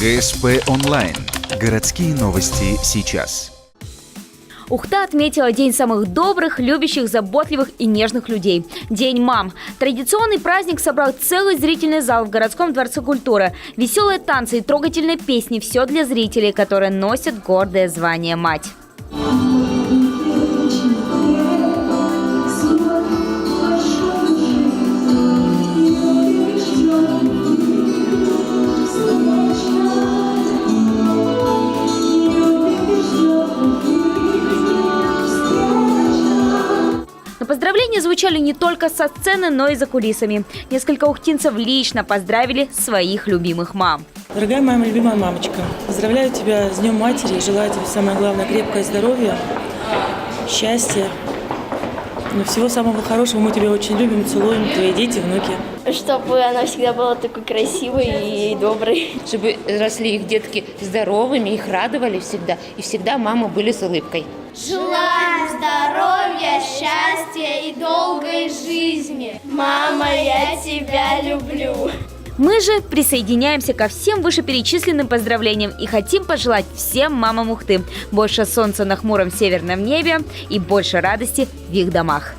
ГСП онлайн. Городские новости сейчас. Ухта отметила День самых добрых, любящих, заботливых и нежных людей. День мам. Традиционный праздник собрал целый зрительный зал в городском дворце культуры. Веселые танцы и трогательные песни – все для зрителей, которые носят гордое звание «Мать». Но поздравления звучали не только со сцены, но и за кулисами. Несколько ухтинцев лично поздравили своих любимых мам. Дорогая моя любимая мамочка, поздравляю тебя с Днем Матери, желаю тебе самое главное крепкое здоровье, счастья. Но всего самого хорошего, мы тебя очень любим, целуем, твои дети, внуки. Чтобы она всегда была такой красивой и доброй. Чтобы росли их детки здоровыми, их радовали всегда. И всегда мамы были с улыбкой. Желаем здоровья, счастья и долгой жизни. Мама, я тебя люблю. Мы же присоединяемся ко всем вышеперечисленным поздравлениям и хотим пожелать всем мамам Ухты больше солнца на хмуром северном небе и больше радости в их домах.